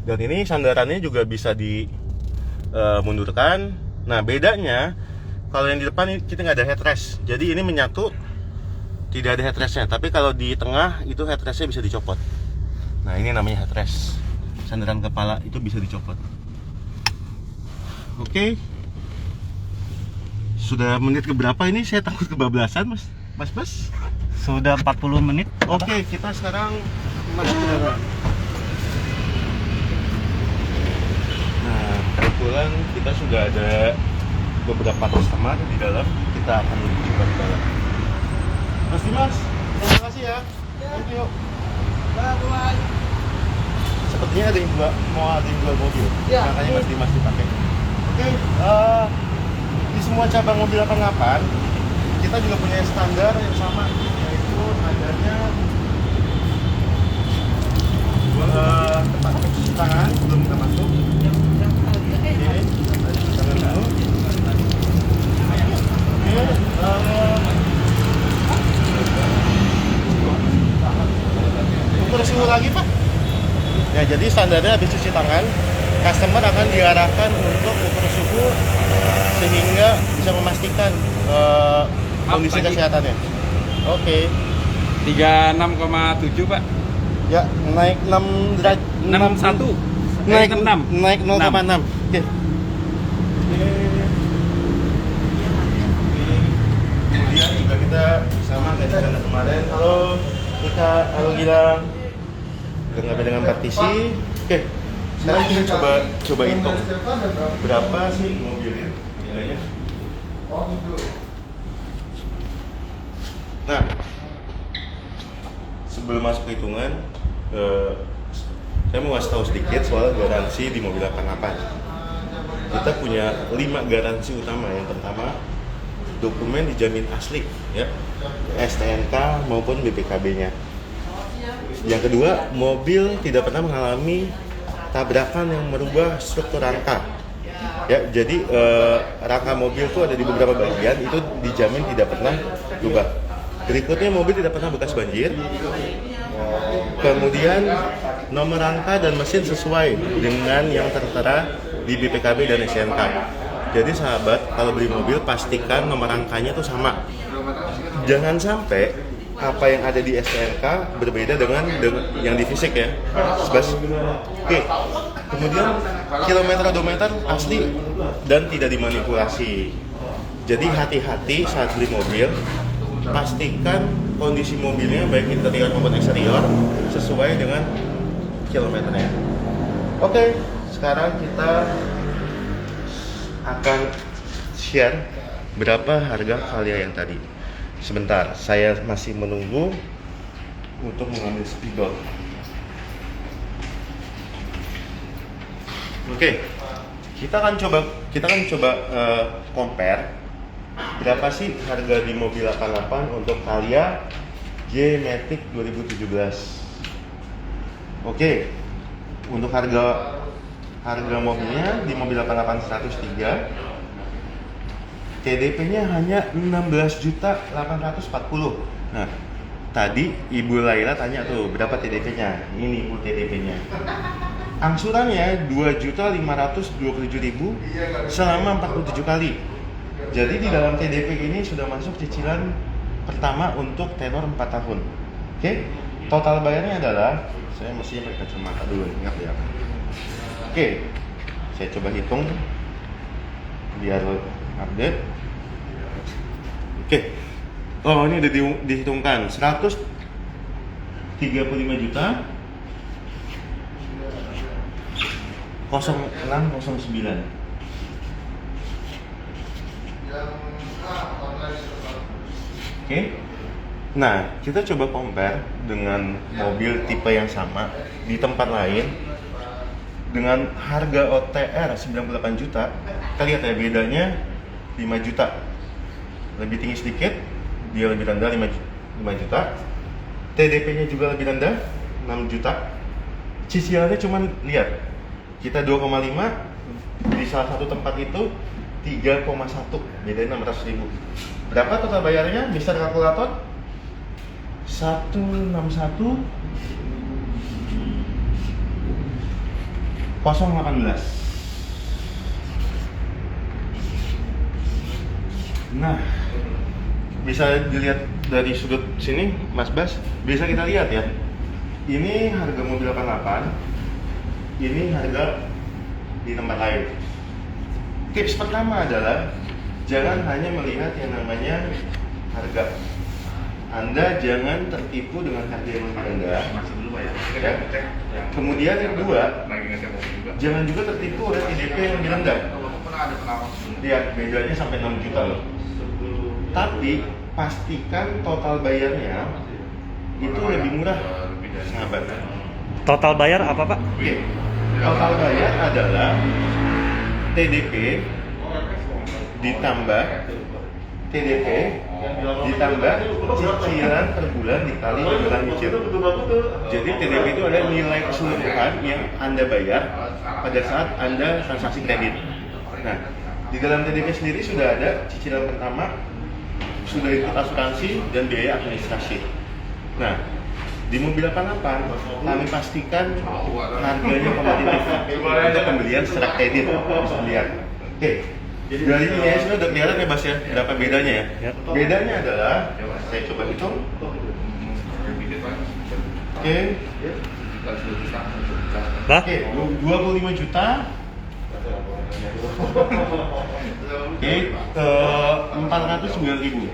Dan ini sandarannya juga bisa dimundurkan. Nah bedanya, kalau yang di depan kita nggak ada headrest, jadi ini menyatu, tidak ada headrestnya. Tapi kalau di tengah itu headrestnya bisa dicopot. Nah ini namanya headrest, sandaran kepala itu bisa dicopot. Oke. Sudah menit keberapa ini? Saya takut kebablasan mas. Sudah 40 menit. Oke, kita sekarang masuk ke dalam. Nah, kebetulan kita sudah ada beberapa customer di dalam. Kita akan coba ke dalam. Mas Dimas, terima kasih ya. Thank you. Bye. Sepertinya ada yang jual mobil. Ya. Makanya Mas Dimas dipakai. Oke, di semua cabang mobil 88 kita juga punya standar yang sama, yaitu adanya tempat cuci tangan sebelum kita masuk. Ini cuci tangan dulu. Ukur suhu lagi Pak. Ya jadi standarnya habis cuci tangan, customer akan diarahkan untuk ukur suhu sehingga bisa memastikan kondisi kesehatannya. Oke. 36,7 Pak. Ya, naik 6 derajat 61. naik 6. naik 0,6. Oke. Kemudian juga kita sama kayak di kemarin. Kalau Gilang dengan partisi. Oke. Sekarang kita coba hitung berapa sih mobilnya nilainya. Nah, sebelum masuk ke hitungan, saya mau kasih tahu sedikit soal garansi di mobil 88. Kita punya 5 garansi utama. Yang pertama, dokumen dijamin asli, ya, STNK maupun BPKB-nya. Yang kedua, mobil tidak pernah mengalami tabrakan yang merubah struktur rangka. Ya, jadi rangka mobil itu ada di beberapa bagian, itu dijamin tidak pernah berubah. Berikutnya, mobil tidak pernah bekas banjir. Kemudian nomor rangka dan mesin sesuai dengan yang tertera di BPKB dan STNK. Jadi sahabat, kalau beli mobil pastikan nomor rangkanya itu sama. Jangan sampai apa yang ada di STNK berbeda dengan yang di fisik ya. Oke. Kemudian kilometer odometer asli dan tidak dimanipulasi. Jadi hati-hati saat beli mobil, pastikan kondisi mobilnya baik interior maupun eksterior sesuai dengan kilometernya. Oke, sekarang kita akan share berapa harga Valia yang tadi. Sebentar, saya masih menunggu untuk mengambil spidol. Oke, kita akan coba compare berapa sih harga di mobil 88 untuk Valia G-Matic 2017. Oke, untuk harga mobilnya di mobil 88 103, TDP-nya hanya 16.840. Nah, tadi Ibu Laila tanya tuh berapa TDP-nya? Ini Bu TDP-nya. Angsurannya 2.527.000 selama 47 kali. Jadi di dalam TDP ini sudah masuk cicilan pertama untuk tenor 4 tahun. Oke, total bayarnya adalah, saya mesti pakai kacamata dulu, ingat ya. Oke, saya coba hitung biar update. Oke, oh ini udah dihitungkan 135 juta 0609. Oke. Nah, kita coba compare dengan mobil tipe yang sama di tempat lain dengan harga OTR 98 juta. Kita lihat ya bedanya 5 juta. Lebih tinggi sedikit, dia lebih rendah 5 juta. TDP-nya juga lebih rendah 6 juta. Cicilannya cuman lihat, kita 2,5 di salah satu tempat itu 3,1, bedanya 600.000. Berapa total bayarnya? Mister Kalkulator? 161 018. Nah, bisa dilihat dari sudut sini, Mas Bas. Bisa kita lihat ya. Ini harga mobil 88. Ini harga di tempat lain. Tips pertama adalah jangan hanya melihat yang namanya harga. Anda jangan tertipu dengan harga yang lebih rendah. Ya. Kemudian yang kedua, jangan juga tertipu oleh TDP yang lebih rendah. Lihat bedanya sampai 6 juta loh. Tapi pastikan total bayarnya itu lebih murah, sahabat. Total bayar apa, Pak? Oke. Total bayar adalah TDP ditambah TDP ditambah cicilan per bulan dikali bulan nyicil. Jadi TDP itu adalah nilai keseluruhan yang Anda bayar pada saat Anda transaksi kredit. Nah, di dalam TDP sendiri sudah ada cicilan pertama, sudah ikut asuransi dan biaya administrasi. Nah, di mobil 88 kami pastikan harganya kompetitif untuk pembelian secara kredit. Bisa lihat. Oke. Dari ini ya sudah kelihatan ya Bas ya, berapa bedanya ya? Bedanya adalah, saya coba hitung. Oke. Bah? Oke, 25 juta. Oke, 409.000.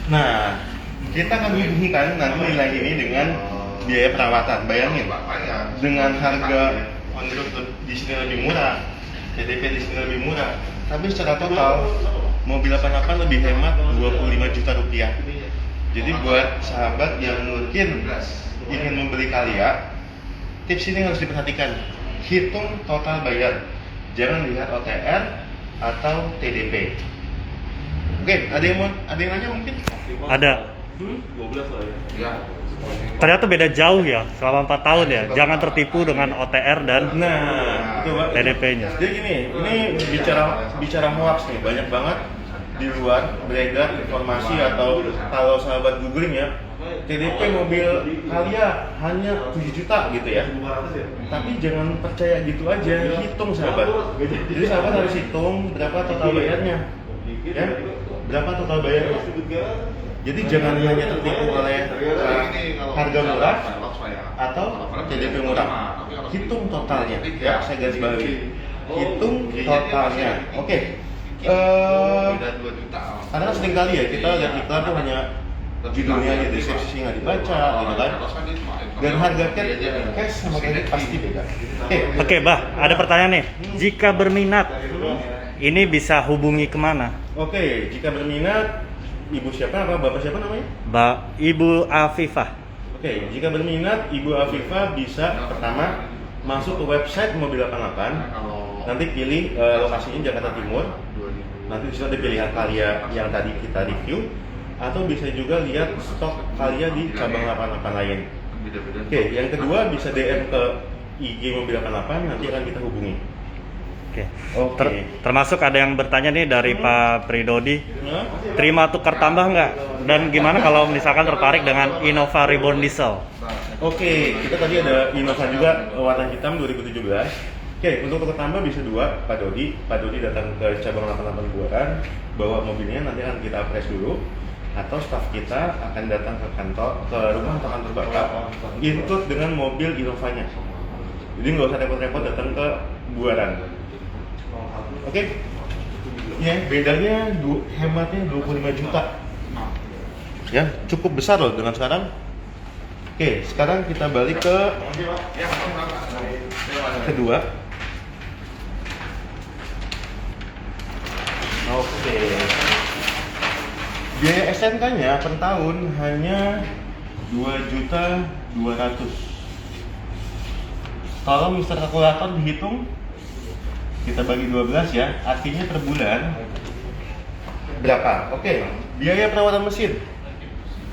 Nah, kita akan hubungkan nanti nilai ini dengan biaya perawatan. Bayangin, dengan harga on the road di sini lebih murah, TDP di sini lebih murah, tapi secara total mobil 88 lebih hemat 25 juta rupiah. Jadi buat sahabat yang mungkin ingin membeli Calya, tips ini harus diperhatikan. Hitung total bayar, jangan lihat OTR atau TDP. Oke, ada yang nanya mungkin? Ada. 12 lah ya. Ternyata beda jauh ya, selama 4 tahun ya. Jangan tertipu dengan OTR dan Nah, itu Pak. TDP-nya. Jadi gini, ini bicara hoax nih, banyak banget di luar beredar informasi atau kalau sahabat googling ya, TDP mobil Calya hanya 7 juta gitu ya. Tapi jangan percaya gitu aja, hitung sahabat. Jadi sahabat harus hitung berapa total bayarnya. Ya, berapa total bayarnya. Jadi jangan hanya tertipu oleh harga murah atau TDP murah. Hitung totalnya. Ya, saya garis bawahi. Hitung totalnya. Oke. Karena sering kali ya kita lihat iklan tuh hanya judulnya aja, deskripsi nggak dibaca, gitu kan. Dan harga cash sama kredit pasti beda. Oke, Bah, ada pertanyaan nih. Jika berminat, ini bisa hubungi kemana? Oke, jika berminat, Ibu siapa apa Bapak siapa namanya? Ibu Afifah. Oke, jika berminat Ibu Afifah bisa pertama masuk ke website Mobil 88. Nanti pilih lokasinya Jakarta Timur. Nanti di situ ada pilihan Calya yang tadi kita review, atau bisa juga lihat stok Calya di cabang 88 lain. Oke, yang kedua bisa DM ke IG Mobil 88, nanti akan kita hubungi. Oke. Termasuk ada yang bertanya nih dari Pak Pridodi, terima tukar tambah nggak? Dan gimana kalau misalkan tertarik dengan Innova Reborn Diesel? Oke, kita tadi ada Innova juga warna hitam 2017. Oke, untuk tukar tambah bisa dua, Pak Dodi. Pak Dodi datang ke cabang 88 Buaran, bawa mobilnya, nanti akan kita press dulu. Atau staf kita akan datang ke kantor, ke rumah atau kantor Bapak, include dengan mobil Innovanya. Jadi nggak usah repot-repot datang ke Buaran. Oke, ya bedanya hematnya 25 juta. Ya, cukup besar loh dengan sekarang. Oke, sekarang kita balik ke kedua. Oke. Biaya SNK-nya per tahun hanya 2.200.000. Tolong Mister Kalkulator dihitung. Kita bagi 12 ya, artinya per bulan berapa? Oke, biaya perawatan mesin.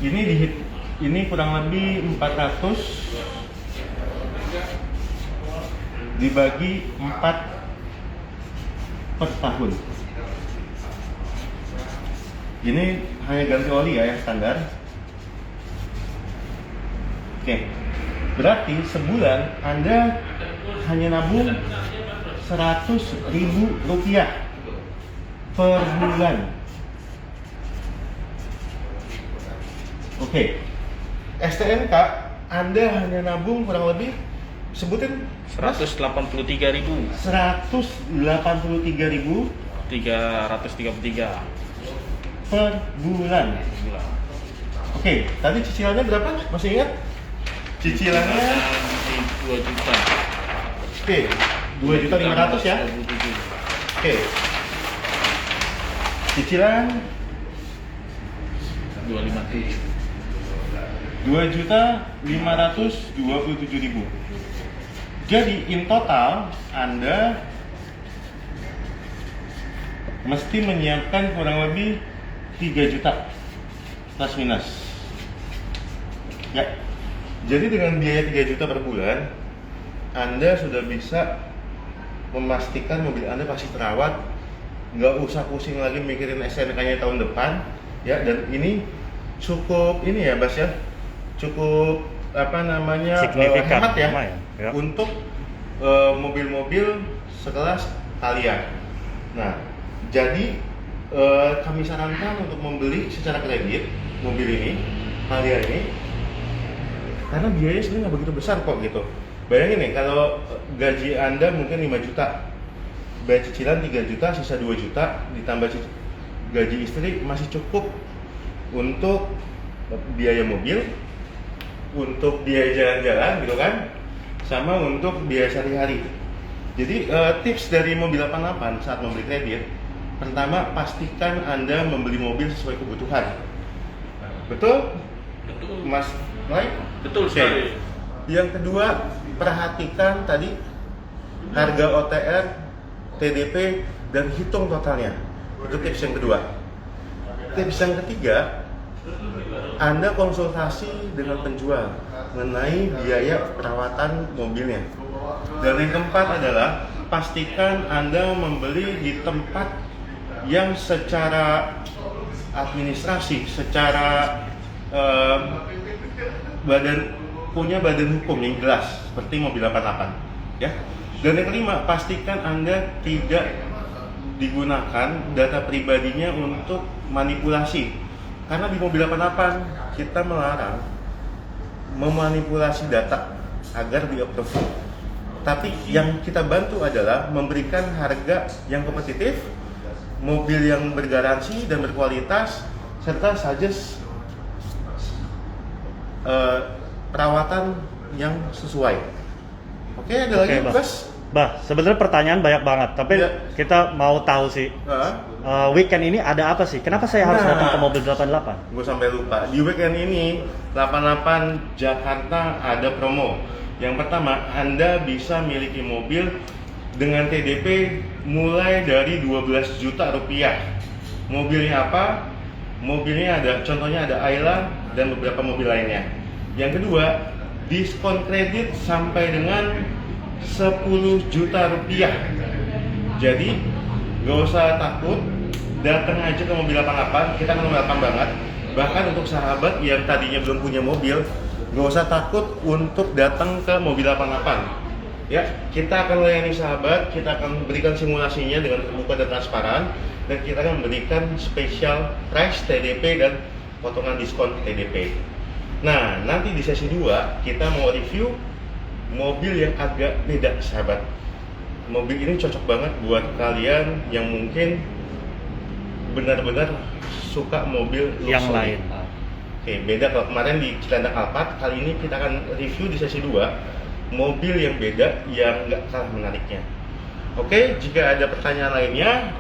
Ini kurang lebih 400 dibagi 4 per tahun. Ini hanya ganti oli ya yang standar. Oke, berarti sebulan Anda hanya nabung Rp100.000 per bulan. Oke, STNK Anda hanya nabung kurang lebih sebutin 183.333. 183.333 per bulan. Oke, tadi cicilannya berapa? Masih ingat? Cicilannya 2 juta. oke, 2.500.000 ya. Oke. Cicilan 257. 2.527.000. Jadi in total Anda mesti menyiapkan kurang lebih 3 juta plus minus. Ya. Jadi dengan biaya 3 juta per bulan, Anda sudah bisa memastikan mobil Anda pasti terawat, nggak usah pusing lagi mikirin STNK-nya tahun depan, ya. Dan ini cukup ini ya, Bas ya, cukup Signifikan, hemat ya, lumayan, ya. untuk mobil-mobil sekelas Thalia. Nah, jadi kami sarankan untuk membeli secara kredit mobil ini, Thalia ini, karena biayanya sebenarnya nggak begitu besar kok gitu. Bayangin nih, kalau gaji Anda mungkin 5 juta, bayar cicilan 3 juta, sisa 2 juta, ditambah gaji istri masih cukup untuk biaya mobil, untuk biaya jalan-jalan gitu kan, sama untuk biaya sehari-hari. Jadi tips dari Mobil 88 saat membeli kredit, pertama pastikan Anda membeli mobil sesuai kebutuhan. Betul? Betul. Mas Mike? Betul Oke. sekali. Yang kedua, perhatikan tadi harga OTR, TDP, dan hitung totalnya. Itu tips yang kedua. Tips yang ketiga, Anda konsultasi dengan penjual mengenai biaya perawatan mobilnya. Dan yang keempat adalah pastikan Anda membeli di tempat yang secara administrasi, secara punya badan hukum yang jelas seperti Mobil 88, ya. Dan yang kelima, pastikan Anda tidak digunakan data pribadinya untuk manipulasi. Karena di Mobil 88 kita melarang memanipulasi data agar di-approve. Tapi yang kita bantu adalah memberikan harga yang kompetitif, mobil yang bergaransi dan berkualitas, serta suggest perawatan yang sesuai. Oke, ada lagi, Bas? Bah, sebenarnya pertanyaan banyak banget, tapi Ya. kita mau tahu sih weekend ini ada apa sih? Kenapa saya harus datang ke Mobil 88? Gue sampai lupa. Di weekend ini 88 Jakarta ada promo. Yang pertama, Anda bisa miliki mobil dengan TDP mulai dari 12 juta rupiah. Mobilnya apa? Mobilnya ada, contohnya ada Ayla dan beberapa mobil lainnya. Yang kedua, diskon kredit sampai dengan 10 juta rupiah. Jadi gak usah takut, datang aja ke Mobil 88, kita kan welcome banget. Bahkan untuk sahabat yang tadinya belum punya mobil, gak usah takut untuk datang ke Mobil 88. Ya, kita akan layani sahabat, kita akan berikan simulasinya dengan terbuka dan transparan, dan kita akan memberikan special price TDP dan potongan diskon TDP. Nah, nanti di sesi 2 kita mau review mobil yang agak beda, sahabat. Mobil ini cocok banget buat kalian yang mungkin benar-benar suka mobil Yang luxury. lain. Oke, beda kalau kemarin di Cilandak Alphard, kali ini kita akan review di sesi 2 mobil yang beda yang nggak kalah menariknya. Oke, jika ada pertanyaan lainnya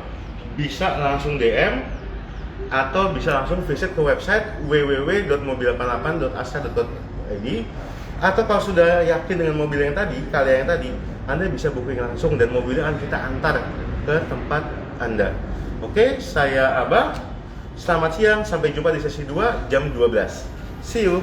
bisa langsung DM atau bisa langsung visit ke website www.mobil88.asa.id, atau kalau sudah yakin dengan mobil yang tadi, kalian yang tadi, Anda bisa booking langsung dan mobilnya akan kita antar ke tempat Anda. Oke, saya Abah. Selamat siang, sampai jumpa di sesi 2 jam 12. See you.